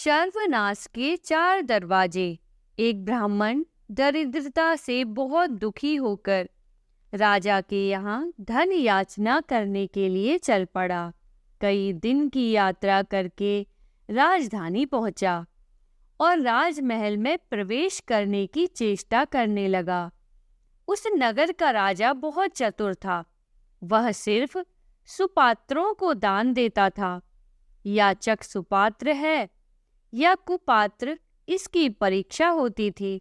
सर्वनाश के चार दरवाजे। एक ब्राह्मण दरिद्रता से बहुत दुखी होकर राजा के यहाँ धन याचना करने के लिए चल पड़ा। कई दिन की यात्रा करके राजधानी पहुंचा और राजमहल में प्रवेश करने की चेष्टा करने लगा। उस नगर का राजा बहुत चतुर था। वह सिर्फ सुपात्रों को दान देता था। याचक सुपात्र है या कुपात्र, इसकी परीक्षा होती थी।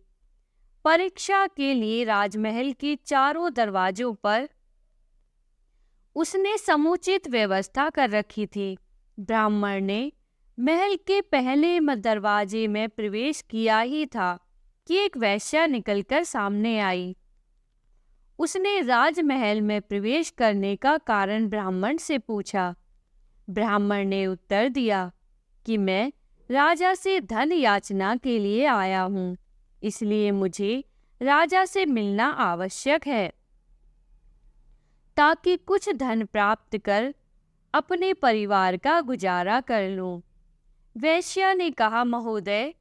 परीक्षा के लिए राजमहल के चारों दरवाजों पर उसने समुचित व्यवस्था कर रखी थी। ब्राह्मण ने महल के पहले दरवाजे में प्रवेश किया ही था कि एक वेश्या निकलकर सामने आई। उसने राजमहल में प्रवेश करने का कारण ब्राह्मण से पूछा। ब्राह्मण ने उत्तर दिया कि मैं राजा से धन याचना के लिए आया हूँ, इसलिए मुझे राजा से मिलना आवश्यक है ताकि कुछ धन प्राप्त कर अपने परिवार का गुजारा कर लूं। वैश्या ने कहा, महोदय,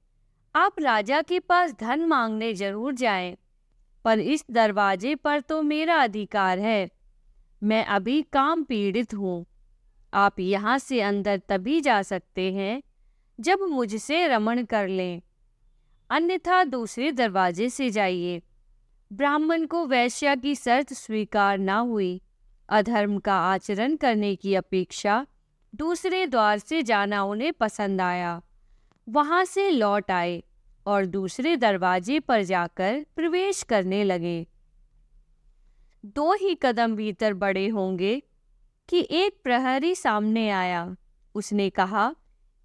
आप राजा के पास धन मांगने जरूर जाएं, पर इस दरवाजे पर तो मेरा अधिकार है। मैं अभी काम पीड़ित हूँ। आप यहाँ से अंदर तभी जा सकते हैं जब मुझसे रमण कर लें, अन्यथा दूसरे दरवाजे से जाइए। ब्राह्मण को वैश्या की शर्त स्वीकार न हुई। अधर्म का आचरण करने की अपेक्षा दूसरे द्वार से जाना उन्हें पसंद आया। वहां से लौट आए और दूसरे दरवाजे पर जाकर प्रवेश करने लगे। 2 ही कदम भीतर बढ़े होंगे कि एक प्रहरी सामने आया। उसने कहा,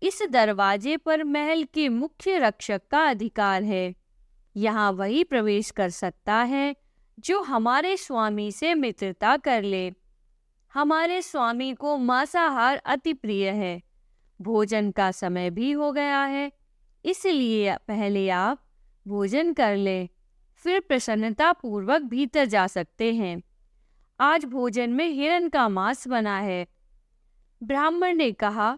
इस दरवाजे पर महल के मुख्य रक्षक का अधिकार है। यहाँ वही प्रवेश कर सकता है जो हमारे स्वामी से मित्रता कर ले। हमारे स्वामी को मांसाहार अति प्रिय है। भोजन का समय भी हो गया है, इसलिए पहले आप भोजन कर लें, फिर प्रसन्नता पूर्वक भीतर जा सकते हैं। आज भोजन में हिरण का मांस बना है। ब्राह्मण ने कहा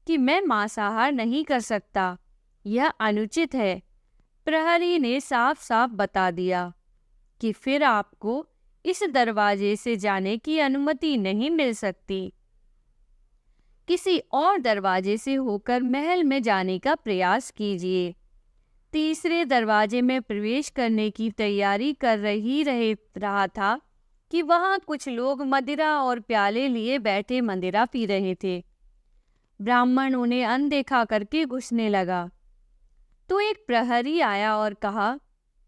कि मैं मांसाहार नहीं कर सकता, यह अनुचित है। प्रहरी ने साफ साफ बता दिया कि फिर आपको इस दरवाजे से जाने की अनुमति नहीं मिल सकती। किसी और दरवाजे से होकर महल में जाने का प्रयास कीजिए। तीसरे दरवाजे में प्रवेश करने की तैयारी कर रहा था कि वहां कुछ लोग मदिरा और प्याले लिए बैठे मदिरा पी रहे थे। ब्राह्मण उन्हें अनदेखा करके घुसने लगा तो एक प्रहरी आया और कहा,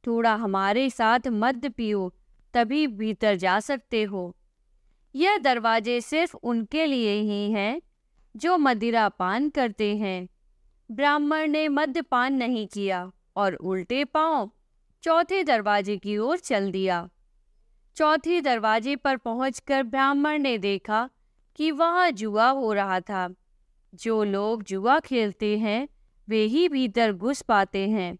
थोड़ा हमारे साथ मद्य पियो, तभी भीतर जा सकते हो। यह दरवाजे सिर्फ उनके लिए ही हैं जो मदिरा पान करते हैं। ब्राह्मण ने मद्यपान नहीं किया और उल्टे पांव चौथे दरवाजे की ओर चल दिया। चौथे दरवाजे पर पहुंचकर ब्राह्मण ने देखा कि वहां जुआ हो रहा था। जो लोग जुआ खेलते हैं वे ही भीतर घुस पाते हैं।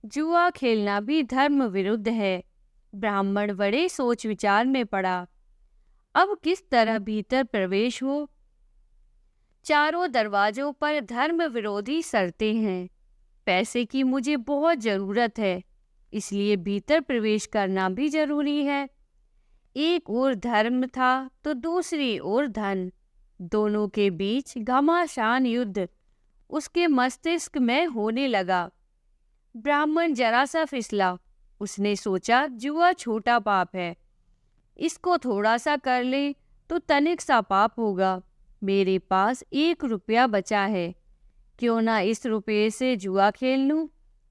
जुआ खेलना भी धर्म विरुद्ध है। ब्राह्मण बड़े सोच विचार में पड़ा। अब किस तरह भीतर प्रवेश हो? चारों दरवाजों पर धर्म विरोधी शर्तें हैं। पैसे की मुझे बहुत जरूरत है, इसलिए भीतर प्रवेश करना भी जरूरी है। एक ओर धर्म था तो दूसरी ओर धन। दोनों के बीच घमासान युद्ध उसके मस्तिष्क में होने लगा। ब्राह्मण जरा सा फिसला। उसने सोचा, जुआ छोटा पाप है, इसको थोड़ा सा कर ले तो तनिक सा पाप होगा। मेरे पास 1 रुपया बचा है, क्यों ना इस रुपये से जुआ खेल लूं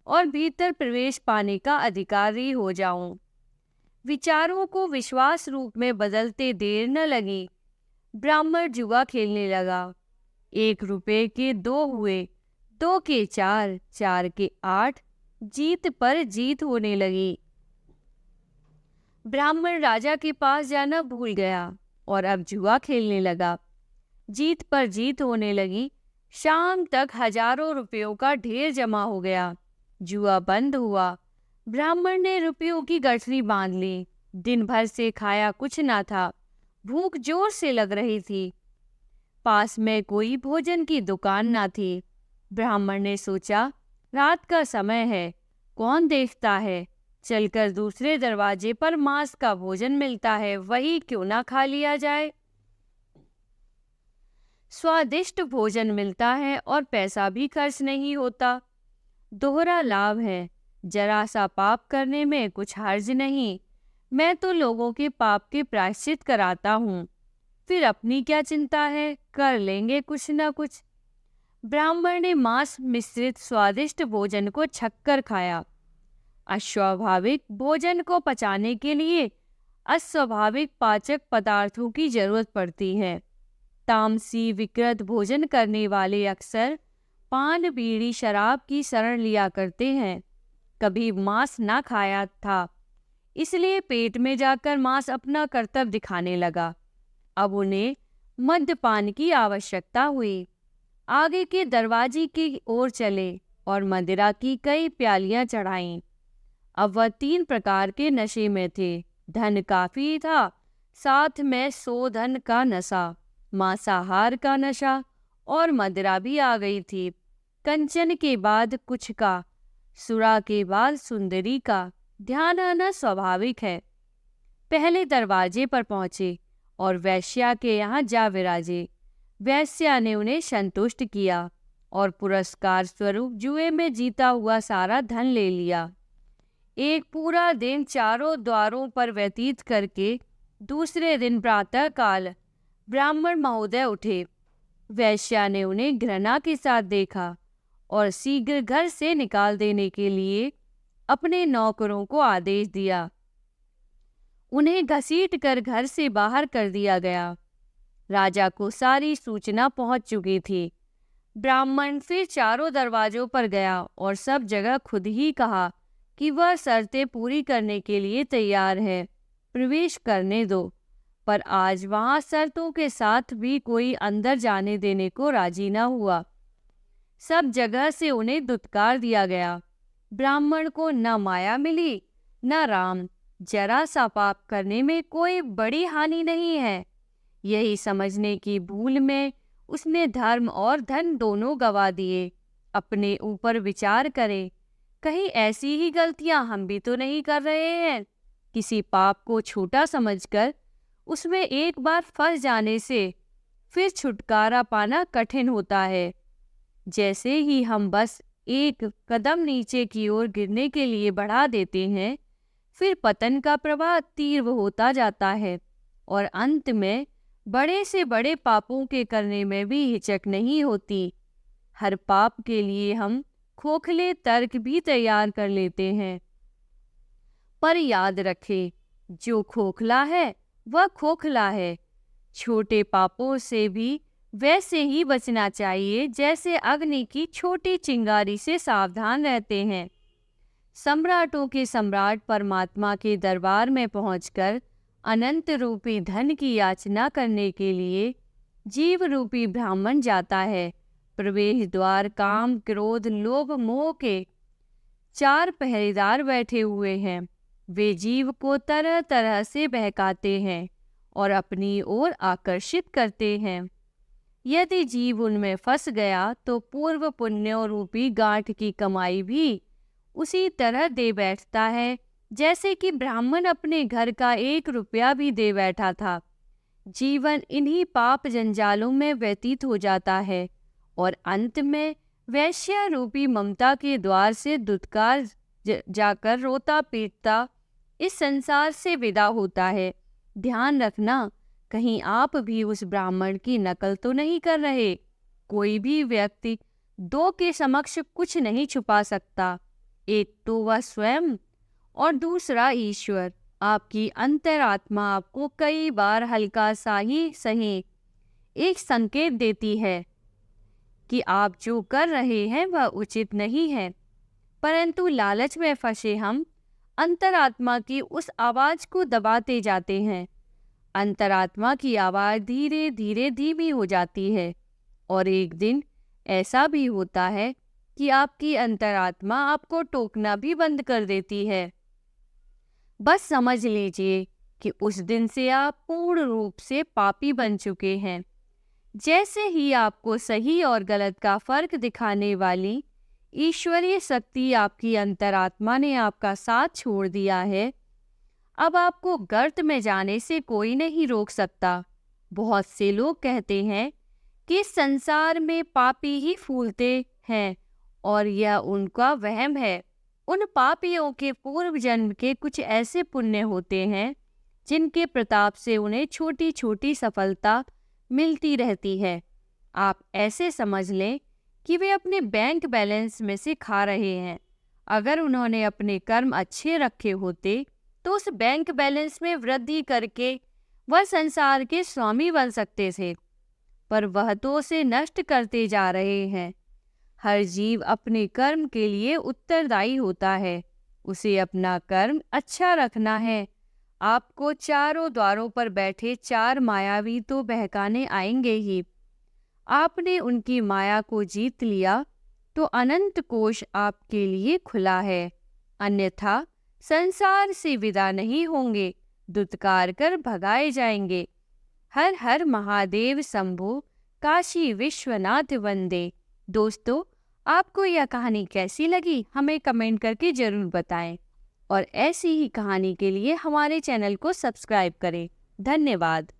और भीतर प्रवेश पाने का अधिकारी हो जाऊं। विचारों को विश्वास रूप में बदलते देर न लगी। ब्राह्मण जुआ खेलने लगा। 1 रुपये के 2 हुए, 2 के 4, 4 के 8। जीत पर जीत होने लगी। ब्राह्मण राजा के पास जाना भूल गया और अब जुआ खेलने लगा। जीत पर जीत होने लगी। शाम तक हजारों रुपयों का ढेर जमा हो गया। जुआ बंद हुआ। ब्राह्मण ने रुपयों की गठरी बांध ली। दिन भर से खाया कुछ ना था। भूख जोर से लग रही थी। पास में कोई भोजन की दुकान ना थी। ब्राह्मण ने सोचा, रात का समय है, कौन देखता है, चलकर दूसरे दरवाजे पर मांस का भोजन मिलता है, वही क्यों ना खा लिया जाए। स्वादिष्ट भोजन मिलता है और पैसा भी खर्च नहीं होता, दोहरा लाभ है। जरा सा पाप करने में कुछ हर्ज नहीं। मैं तो लोगों के पाप के प्रायश्चित कराता हूँ, फिर अपनी क्या चिंता है, कर लेंगे कुछ न कुछ। ब्राह्मण ने मांस मिश्रित स्वादिष्ट भोजन को छक्कर खाया। अस्वाभाविक भोजन को पचाने के लिए अस्वाभाविक पाचक पदार्थों की जरूरत पड़ती है। तामसी विकृत भोजन करने वाले अक्सर पान बीड़ी शराब की शरण लिया करते हैं। कभी मांस ना खाया था, इसलिए पेट में जाकर मांस अपना कर्तव्य दिखाने लगा। अब उन्हें मद्यपान की आवश्यकता हुई। आगे के दरवाजे की ओर चले और मदिरा की कई प्यालियां चढ़ाईं। अब वह 3 प्रकार के नशे में थे। धन काफी था, साथ में 100 धन का नशा, मांसाहार का नशा और मदिरा भी आ गई थी। कंचन के बाद कुछ का, सुरा के बाद सुंदरी का ध्यान आना स्वाभाविक है। पहले दरवाजे पर पहुंचे और वैश्या के यहाँ जा विराजे। वैश्या ने उन्हें संतुष्ट किया और पुरस्कार स्वरूप जुए में जीता हुआ सारा धन ले लिया। एक पूरा दिन चारों द्वारों पर व्यतीत करके दूसरे दिन प्रातःकाल ब्राह्मण महोदय उठे। वैश्या ने उन्हें घृणा के साथ देखा और शीघ्र घर से निकाल देने के लिए अपने नौकरों को आदेश दिया। उन्हें घसीटकर घर से बाहर कर दिया गया। राजा को सारी सूचना पहुंच चुकी थी। ब्राह्मण फिर चारों दरवाजों पर गया और सब जगह खुद ही कहा कि वह शर्तें पूरी करने के लिए तैयार है, प्रवेश करने दो। पर आज वहां शर्तों के साथ भी कोई अंदर जाने देने को राजी न हुआ। सब जगह से उन्हें दुत्कार दिया गया। ब्राह्मण को न माया मिली न राम। जरा सा पाप करने में कोई बड़ी हानि नहीं है। यही समझने की भूल में उसने धर्म और धन दोनों गवा दिए। अपने ऊपर विचार करें, कहीं ऐसी ही गलतियां हम भी तो नहीं कर रहे हैं। किसी पाप को छोटा समझकर उसमें एक बार फंस जाने से फिर छुटकारा पाना कठिन होता है। जैसे ही हम बस एक कदम नीचे की ओर गिरने के लिए बढ़ा देते हैं, फिर पतन का प्रवाह तीव्र होता जाता है और अंत में बड़े से बड़े पापों के करने में भी हिचक नहीं होती। हर पाप के लिए हम खोखले तर्क भी तैयार कर लेते हैं। पर याद रखें, जो खोखला है वह खोखला है। छोटे पापों से भी वैसे ही बचना चाहिए जैसे अग्नि की छोटी चिंगारी से सावधान रहते हैं। सम्राटों के सम्राट परमात्मा के दरबार में पहुंचकर अनंत रूपी धन की याचना करने के लिए जीव रूपी ब्राह्मण जाता है। प्रवेश द्वार काम क्रोध लोभ मोह के 4 पहरेदार बैठे हुए हैं। वे जीव को तरह तरह से बहकाते हैं और अपनी ओर आकर्षित करते हैं। यदि जीव उनमें फंस गया तो पूर्व पुण्यों रूपी गांठ की कमाई भी उसी तरह दे बैठता है जैसे कि ब्राह्मण अपने घर का 1 रुपया भी दे बैठा था। जीवन इन्हीं पाप जंजालों में व्यतीत हो जाता है और अंत में वैश्या रूपी ममता के द्वार से दुत्कार जाकर रोता पीटता इस संसार से विदा होता है। ध्यान रखना, कहीं आप भी उस ब्राह्मण की नकल तो नहीं कर रहे। कोई भी व्यक्ति 2 के समक्ष कुछ नहीं छुपा सकता। एक तो वह स्वयं और दूसरा ईश्वर। आपकी अंतरात्मा आपको कई बार हल्का सा ही सही एक संकेत देती है कि आप जो कर रहे हैं वह उचित नहीं है, परंतु लालच में फंसे हम अंतरात्मा की उस आवाज को दबाते जाते हैं। अंतरात्मा की आवाज धीरे धीरे धीमी हो जाती है और एक दिन ऐसा भी होता है कि आपकी अंतरात्मा आपको टोकना भी बंद कर देती है। बस समझ लीजिए कि उस दिन से आप पूर्ण रूप से पापी बन चुके हैं। जैसे ही आपको सही और गलत का फर्क दिखाने वाली ईश्वरीय शक्ति आपकी अंतरात्मा ने आपका साथ छोड़ दिया है, अब आपको गर्त में जाने से कोई नहीं रोक सकता। बहुत से लोग कहते हैं कि संसार में पापी ही फूलते हैं और यह उनका वहम है। उन पापियों के पूर्व जन्म के कुछ ऐसे पुण्य होते हैं जिनके प्रताप से उन्हें छोटी छोटी सफलता मिलती रहती है। आप ऐसे समझ लें कि वे अपने बैंक बैलेंस में से खा रहे हैं। अगर उन्होंने अपने कर्म अच्छे रखे होते तो उस बैंक बैलेंस में वृद्धि करके वह संसार के स्वामी बन सकते थे, पर वह तो उसे नष्ट करते जा रहे हैं। हर जीव अपने कर्म के लिए उत्तरदायी होता है। उसे अपना कर्म अच्छा रखना है। आपको चारों द्वारों पर बैठे 4 मायावी तो बहकाने आएंगे ही। आपने उनकी माया को जीत लिया तो अनंत कोश आपके लिए खुला है, अन्यथा संसार से विदा नहीं होंगे, दुत्कार कर भगाए जाएंगे। हर हर महादेव शंभो, काशी विश्वनाथ वंदे। दोस्तों, आपको यह कहानी कैसी लगी हमें कमेंट करके जरूर बताएं और ऐसी ही कहानी के लिए हमारे चैनल को सब्सक्राइब करें। धन्यवाद।